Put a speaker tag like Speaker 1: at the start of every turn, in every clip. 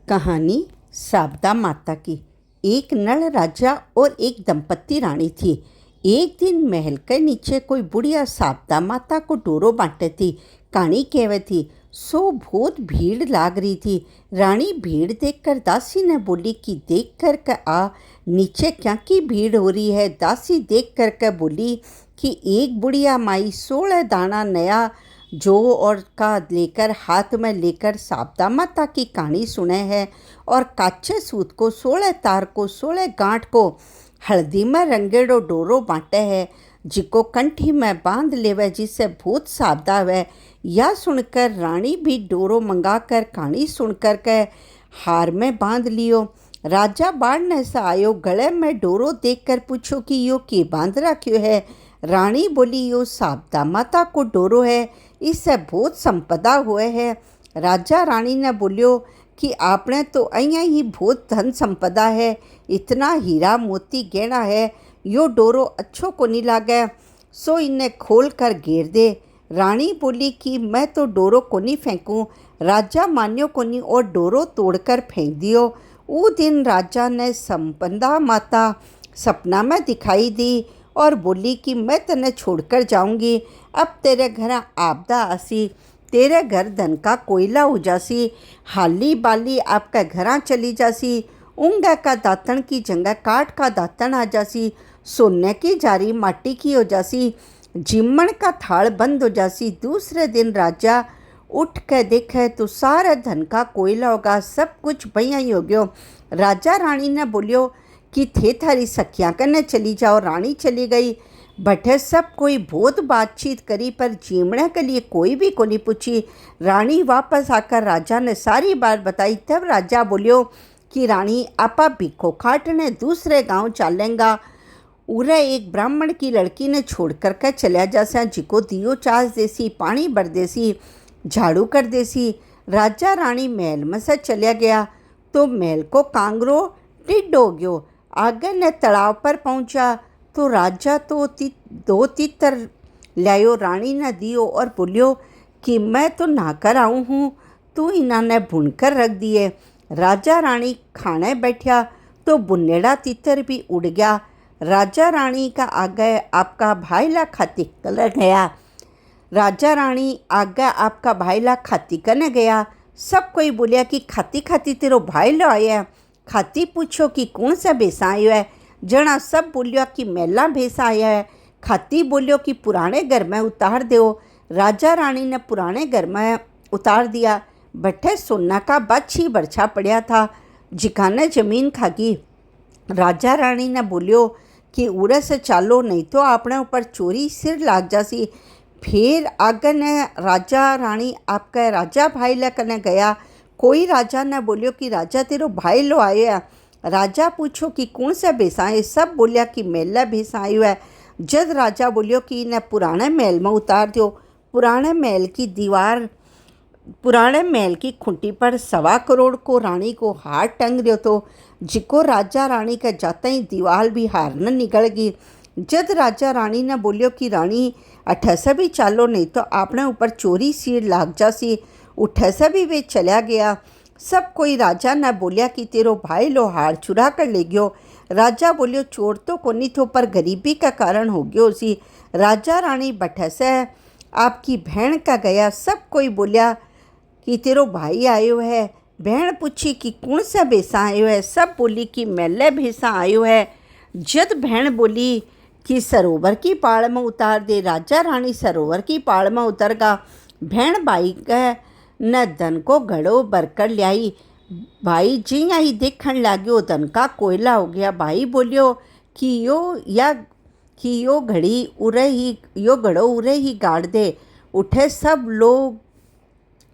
Speaker 1: कहानी शारदा माता की। एक नल राजा और एक दंपत्ति रानी थी। एक दिन महल के नीचे कोई बुढ़िया शारदा माता को डोरो बांटे थी। कहानी कहवे थी सो बहुत भीड़ लाग रही थी। रानी भीड़ देखकर दासी ने बोली कि देख कर के आ नीचे क्या की भीड़ हो रही है। दासी देख कर के बोली कि एक बुढ़िया माई 16 दाना नया जो और का लेकर हाथ में लेकर शारदा माता की कहानी सुने है और काचे सूत को 16 तार को 16 गांठ को हल्दी में रंगेड़ो डोरो बांटे है जिको कंठी में बांध लेवे जिससे भूत सावधा हुए। यह सुनकर रानी भी डोरो मंगा कर कहानी सुनकर के हार में बांध लियो। राजा बाढ़ने से आयो, गले में डोरो देखकर पूछो कि यो के बांध रखियो है। रानी बोली यो शारदा माता को डोरो है, इससे बहुत संपदा हुए है। राजा रानी ने बोलियो कि आपने तो अइया ही बहुत धन संपदा है, इतना हीरा मोती गहना है, यो डोरो अच्छो को नहीं लागे सो इन्हें खोल कर घेर दे। रानी बोली कि मैं तो डोरो को नहीं फेंकूँ। राजा मान्यो को नहीं और डोरो तोड़कर फेंक दियो। वो दिन राजा ने संपदा माता सपना में दिखाई दी और बोली कि मैं तने छोड़कर जाऊंगी। अब तेरे घर आपदा आसी, तेरे घर धन का कोयला हो जासी, हाली बाली आपका घरा चली जासी, ऊँगा का दातन की जगह काठ का दातन आ जासी, सोने की जारी माटी की हो जासी, जिम्मन का थाल बंद हो जासी। दूसरे दिन राजा उठ के देखे तो सारा धन का कोयला होगा, सब कुछ भैया ही हो गयो। राजा रानी ने बोलियो कि थे थारी सखियाँ कने चली जाओ। रानी चली गई। बटे सब कोई बहुत बातचीत करी पर जीमने के लिए कोई भी को नहीं पूछी। रानी वापस आकर राजा ने सारी बात बताई। तब राजा बोलियो कि रानी आपा भिखो काटने दूसरे गांव चलेंगा। उरे एक ब्राह्मण की लड़की ने छोड़ कर के चलिया जासा, जिको दियो चास देसी, पानी भर देसी, झाड़ू कर देसी। राजा रानी महल में से चलिया गया तो महल को कांगरो टिड्ड हो गयो। आगे ने तालाब पर पहुंचा तो राजा तो दो तीतर लायो, रानी ने दियो और बोलियो कि मैं तो नहाकर आऊँ हूँ, तू इन्होंने भुनकर रख दिए। राजा रानी खाने बैठा तो बुनेड़ा तीतर भी उड़ गया। राजा रानी का आगे आपका भाईला खाती कर गया। राजा रानी आगे आपका भाईला खाती करने गया। सब कोई बोलिया कि खाती खाती तेरो भाईला आया। खाती पूछो कि कौन सा भैंसा आयो है। जना सब बोलियो कि मेला भैंसा आया है। खाती बोलियो कि पुराने घर में उतार दो। राजा रानी ने पुराने घर में उतार दिया। बट्ठे सोना का बाछी बरछा पड़ा था, जिकाने जमीन खागी। राजा रानी ने बोलियो कि उड़े से चालो नहीं तो अपने ऊपर चोरी सिर लाग जासी। फिर आगे ने राजा रानी आपका राजा भाई लेकर गया। कोई राजा ने बोलियो कि राजा तेरो भाई लो आया। राजा पूछो कि कौन सा भैंसा है। सब बोलिया कि मेला भैंसा आयो है। जद राजा बोलियो कि इन्हें पुराने महल में उतार दो। पुराने महल की खूंटी पर 1.25 करोड़ को रानी को हार टंग दियो तो जिको राजा रानी के जाते ही दीवार भी हार न निकल गई। जद राजा रानी ने बोलियो कि रानी अठे से भी चालो नहीं तो आपने ऊपर चोरी सीर लाग जासी। उठे से भी वे चला गया। सब कोई राजा ने बोलिया कि तेरो भाई लो हार चुरा कर ले गयो। राजा बोलियो चोर तो कोनी थो पर गरीबी का कारण हो गयो सी। राजा रानी बठे से आपकी बहन का गया। सब कोई बोलिया कि तेरो भाई आयो है। बहन पूछी कि कौन सा भैंसा आयो है। सब बोली कि मेले भैंसा आयो है। जद बहन बोली कि सरोवर की पाड़ में उतार दे। राजा रानी सरोवर की पाड़ में उतर गा। बहन भाई का न धन को घड़ो भरकर ल्याई। भाई जी आई देखने लाग्यो धन का कोयला हो गया। भाई बोलियो कि यो घड़ी उरे ही यो घड़ो उरे ही गाड़ दे। उठे सब लोग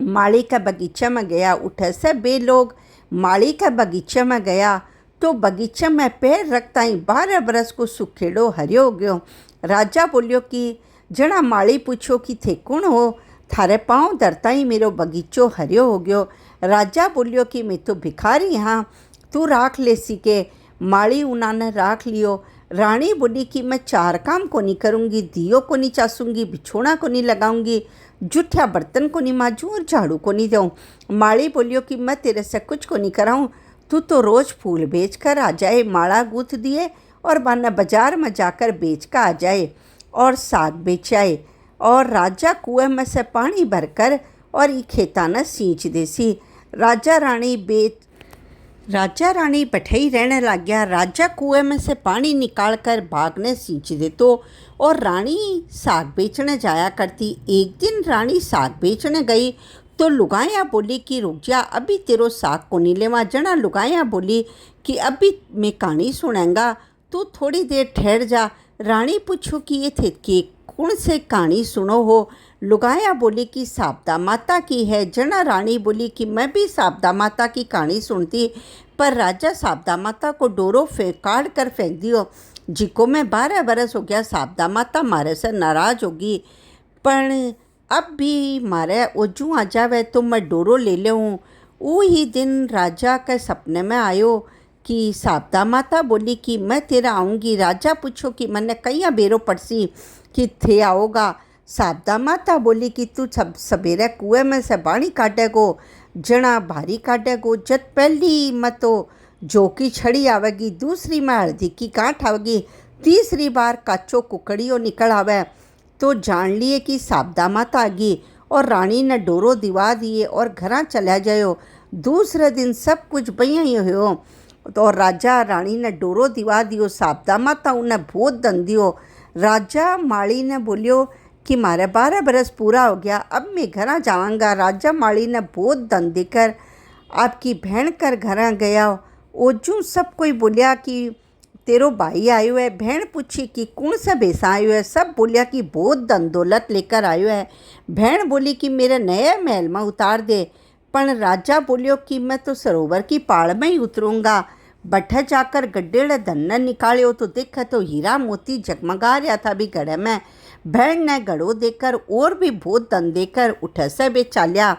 Speaker 1: माली के बगीचे में गया। उठे से बे लोग माली के बगीचे में गया तो बगीचे में पैर रखता ही 12 बरस को सुखेड़ो हरियो हो गयो। राजा बोलियो कि जना माली पूछो कि थे कौन हो, थारे पाँव धरता ही मेरो बगीचो हरियो हो गयो। राजा बोलियो कि मैं तो भिखारी हाँ, तू राख ले सीके। माली उन्होंने राख लियो। रानी बोली कि मैं 4 काम को नहीं करूँगी, दियो को नहीं चासूँगी, बिछोना को नहीं लगाऊँगी, जूठा बर्तन को नहीं मांजूँ और झाड़ू को नहीं दूँ। माली बोलियो कि मैं तेरे से कुछ को नहीं कराऊँ, तू तो रोज़ फूल बेच कर आ जाए, माला गूँथ दिए और बाना बाजार में जाकर बेच कर आ जाए और साग बेच आए। और राजा कुएं में से पानी भरकर और ये खेताना सींच देसी। राजा रानी बैठे रहने लग गया। राजा कुएं में से पानी निकाल कर भागने सींच दे तो, और रानी साग बेचने जाया करती। एक दिन रानी साग बेचने गई तो लुगाया बोली कि रुक जा, अभी तेरो साग को नहीं लेवा। जना लुगाया बोली कि अभी मैं कहानी सुनेगा, तू थोड़ी देर ठहर जा। रानी पूछो कि ये थे कि कौन से कहानी सुनो हो। लुगाया बोली कि साबदा माता की है। जना रानी बोली कि मैं भी साबदा माता की कहानी सुनती, पर राजा साबदा माता को डोरो काट कर फेंक दियो। जिको मैं 12 बरस हो गया, साबदा माता मारे से नाराज़ होगी, पर अब भी मारे ओजू आ जावे तो मैं डोरो ले लूँ। वो ही दिन राजा के सपने में आयो कि साबदा माता बोली कि मैं तेरा आऊँगी। राजा पूछो कि मैंने कहीं बेरो पड़सी कि थे आओगा। साबदा माता बोली कि तू सब सवेरे कुएं में से पानी काटेगो, जना भारी काटेगो। जब पहली में तो जो की छड़ी आवेगी, दूसरी में हल्दी की गांठ आवेगी, तीसरी बार काचो कुकड़ियों निकल आवे तो जान लिए कि साबदा माता आ गई। और रानी ने डोरो दिवा दिए और घर चला जायो। दूसरे दिन सब कुछ बइया ही हो तो राजा रानी ने डोरो दिवा दियो। साबदा माता उन्हें बहुत दन दियो। राजा माली ने बोलियो कि मारे 12 बरस पूरा हो गया, अब मैं घर जाऊँगा। राजा माली ने बहुत दन देकर आपकी बहन कर घर गया। ओजू सब कोई बोलिया कि तेरो भाई आयो है। बहन पूछी कि कौन सा बेसा आयो है। सब बोलिया कि बहुत धन दौलत लेकर आयो है। बहन बोली कि मेरे नए महल में उतार दे, पर राजा बोलियो कि मैं तो सरोवर की पाड़ में ही उतरूँगा। बठे जाकर गड्ढे धन निकालियो तो देखा तो हीरा मोती जगमगा रहा था भी घड़े में। बहन ने घड़ो देकर और भी बहुत धन देकर उठे से बेचालिया।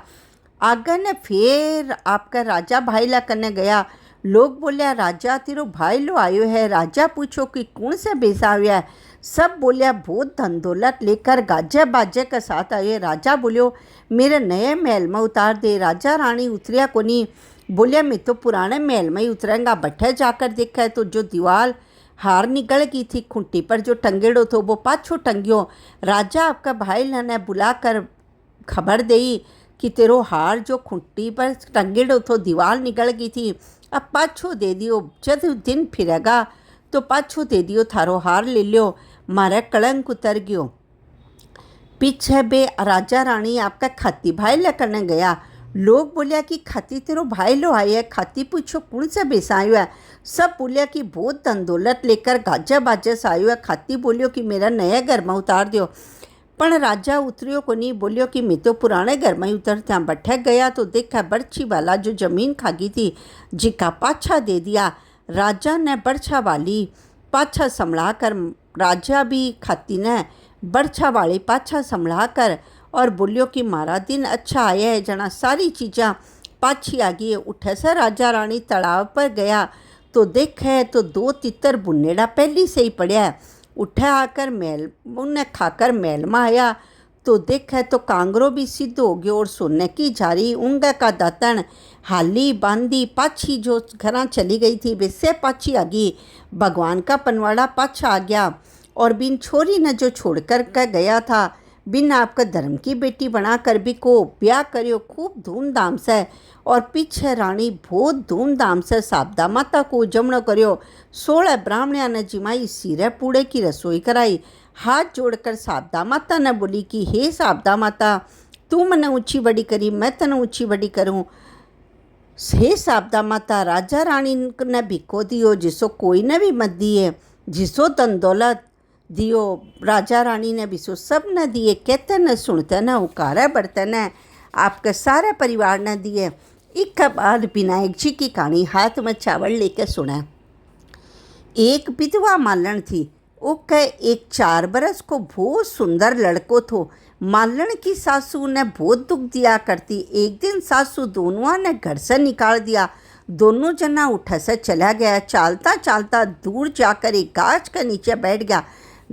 Speaker 1: आगे ने फिर आपका राजा भाई ला करने गया। लोग बोलिया राजा तेरो भाई लो आयो है। राजा पूछो कि कौन से बेसा आया है। सब बोलिया बहुत धन दौलत लेकर गाजे बाजे के साथ आए। राजा बोलियो मेरे नए महल में उतार दे। राजा रानी उतरिया को नहीं, बोलिया मैं तो पुराने महल में ही उतरेंगा। बठे जाकर देखा है तो जो दीवार हार निकल गई थी, खूंटी पर जो टंगेड़ो थो वो पाछो टंगियो। राजा आपका भाई ने बुलाकर खबर दी कि तेरो हार जो खूंटी पर टंगेड़ो थो दीवार निकल गई थी, अब पाछो दे दियो। जब दिन फिरेगा तो पाछो दे दियो, थारो हार ले लियो, मारे कलंक उतर गयो। पीछे बे राजा रानी आपका खाती भाई लेकर गया। लोग बोलिया कि खाती तेरो भाई लो आया है। खाती पूछो कौन सा बेसा आयो है। सब बोलिया कि बहुत धन दौलत लेकर गाजा बाजे से आयो है। खाती बोलियो कि मेरा नया घर में उतार दियो, पर राजा उतरियो को नहीं। बोलियो कि मैं तो पुराने घर में ही उतरते हैं। बैठे गया तो देखा बर्छी वाला जो जमीन खागी थी जिका पाछा दे दिया। राजा ने बर्छा वाली पाछा संभला कर, राजा भी खाती ने बर्छा वाली पाछा संभला कर और बोलियो कि मारा दिन अच्छा आया है, जना सारी चीज़ा पाछी आ गई है। उठे से राजा रानी तालाब पर गया तो देखे तो 2 तितर बुनेड़ा पहली से ही पड़या है। उठे आकर महल उन्हें खाकर महल में आया तो देखे तो कांगरो भी सिद्ध हो गयो और सोने की झारी ऊँगा का दातन हाली बांधी पाछी जो घर चली गई थी वैसे पाछी आ गई। भगवान का पनवाड़ा पाछा आ गया और बिन छोरी ने जो छोड़कर के गया था, बिन आपका धर्म की बेटी बनाकर भी को ब्याह करियो खूब धूमधाम से। और पीछे रानी बहुत धूमधाम से साबदा माता को जमणो करियो। 16 ब्राह्मणिया ने जिमाई सीरे पूड़े की रसोई कराई। हाथ जोड़कर साबदा माता ने बोली कि हे साबदा माता, तू मने ऊँची बड़ी करी, मैं तने ऊँची बड़ी करूँ। हे साबदा माता, राजा रानी ने भिखो दियो जिसो कोई ने भी मत दिए, जिसो धन दौलत दियो राजा रानी ने बिसो सब न दिए। कहते न सुनते न उकारा बढ़ते न आपके सारे परिवार ने दिए। एक बाद विनायक जी की कहानी हाथ में चावल लेकर सुना। एक विधवा मालन थी, ओके एक 4 बरस को बहुत सुंदर लड़को थो। मालन की सासू ने बहुत दुख दिया करती। एक दिन सासू दोनों ने घर से निकाल दिया। दोनों जना उठा से चला गया। चालता चालता दूर जाकर एक गाछ के नीचे बैठ गया।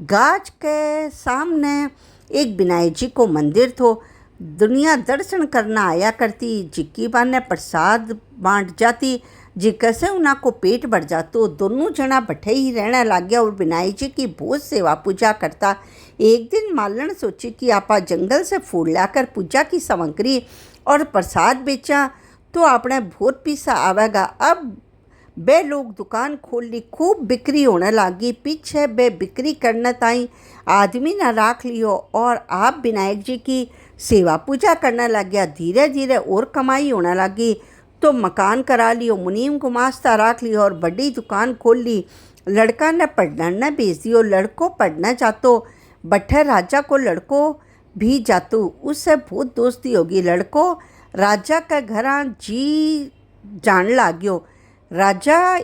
Speaker 1: गाछ के सामने एक विनायक जी को मंदिर थो। दुनिया दर्शन करना आया करती। जिक्की बाने प्रसाद बांट जाती, जिक्कर से उन्हें को पेट भर जातो। दोनों जना बैठे ही रहने लग गया और विनायक जी की बहुत सेवा पूजा करता। एक दिन मालन सोची कि आपा जंगल से फूल लाकर पूजा की सामग्री और प्रसाद बेचा तो अपने बहुत पैसा आवेगा। अब बे लोग दुकान खोल ली, खूब बिक्री होने लगी। पीछे बे बिक्री करने ताई आदमी ने राख लियो और आप विनायक जी की सेवा पूजा करने लग गया। धीरे धीरे और कमाई होने लगी तो मकान करा लियो, मुनीम गुमास्ता राख लियो और बड़ी दुकान खोल ली। लड़का ने पढ़ने भेज दियो। लड़को पढ़ने जातो, बट्ठे राजा को लड़को भी जातो, उससे बहुत दोस्ती होगी। लड़को राजा का घर जी जान लाग्यो। राजा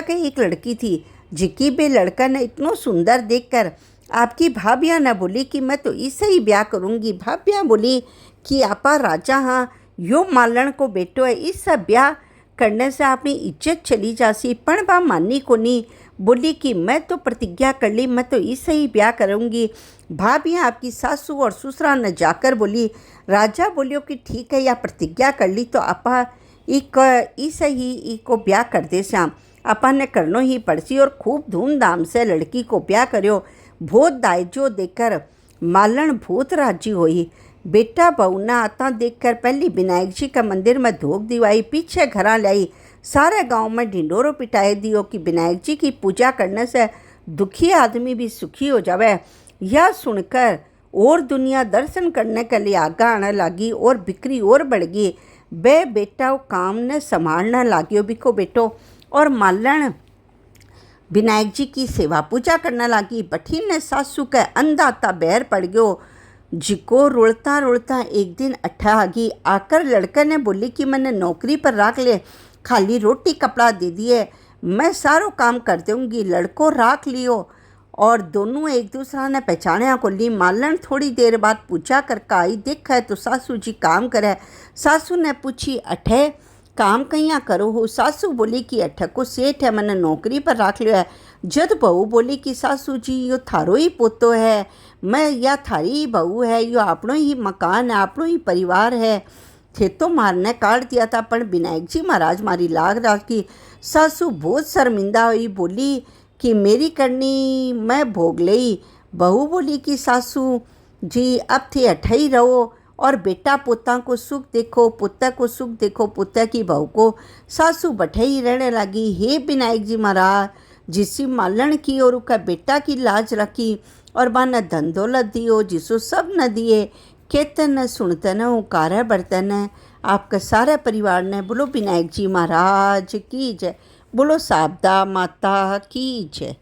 Speaker 1: के एक लड़की थी, जिकी बे लड़का ने इतनो सुंदर देखकर आपकी भाभिया ने बोली कि मैं तो इससे ही ब्याह करूँगी। भाभिया बोली कि आपा राजा हाँ, यो मालन को बेटो है, इससे ब्याह करने से अपनी इज्जत चली जासी। पण बा मानी को नहीं, बोली कि मैं तो प्रतिज्ञा कर ली, मैं तो इससे ही ब्याह करूँगी। भाभिया आपकी सासू और ससुरा ने जाकर बोली। राजा बोलियो कि ठीक है, या प्रतिज्ञा कर ली तो आपा इसे ही इको ब्याह कर दे श्याम, आपा ने करनो ही पड़सी। और खूब धूमधाम से लड़की को ब्याह करो। बहुत दायजो देकर मालन बहुत राजी हुई। बेटा बहू ना आता देखकर पहली विनायक जी का मंदिर में धोख दिवाई, पीछे घरा लाई। सारे गांव में ढिंडोरो पिटाए दियो कि विनायक जी की पूजा करने से दुखी आदमी भी सुखी हो जावे। यह सुनकर और दुनिया दर्शन करने के लिए आगे आने लगी और बिक्री और बढ़ गई। बे बेटा काम ने संभालने लागियो बिको बेटो, और मालन विनायक जी की सेवा पूजा करने लगी। बठीन ने सासू के अंधाता बहर पड़ गयो, जिको रुलता रुलता एक दिन अठा आ गई। आकर लड़के ने बोली कि मैंने नौकरी पर रख ले, खाली रोटी कपड़ा दे दिए, मैं सारो काम कर दूँगी। लड़को राख लियो और दोनों एक दूसरा ने पहचाने को ली। मालन थोड़ी देर बाद पूछा करके आई, देखा तो सासू जी काम करे। सासू ने पूछी अठे काम कहीं करो हो। सासू बोली कि अठे को सेठ है, मैंने नौकरी पर रख लियो है। जद बहू बोली कि सासू जी यो थारो ही पोतो है, मैं या थारी ही बहू है, यो अपनों ही मकान है, अपनों ही परिवार है। थे तो मारने काट दिया था, पर विनायक जी महाराज मारी लाग राखी। सासू बहुत शर्मिंदा हुई, बोली कि मेरी करनी मैं भोग लई। बहू बोली कि सासू जी अब थे अठे ही रहो और बेटा पोता को सुख देखो, पुत्र को सुख देखो, पुत्र की बहू को। सासू बैठे ही रहने लगी। हे विनायक जी महाराज, जिसी मालन की और उसका बेटा की लाज रखी और बाने धन दौलत दियो, जिसो सब न दिए, कहते न सुनते न उकारे बढ़ते न। आपके सारे परिवार ने बोलो विनायक जी महाराज की जय, बोलो शारदा माता की जय।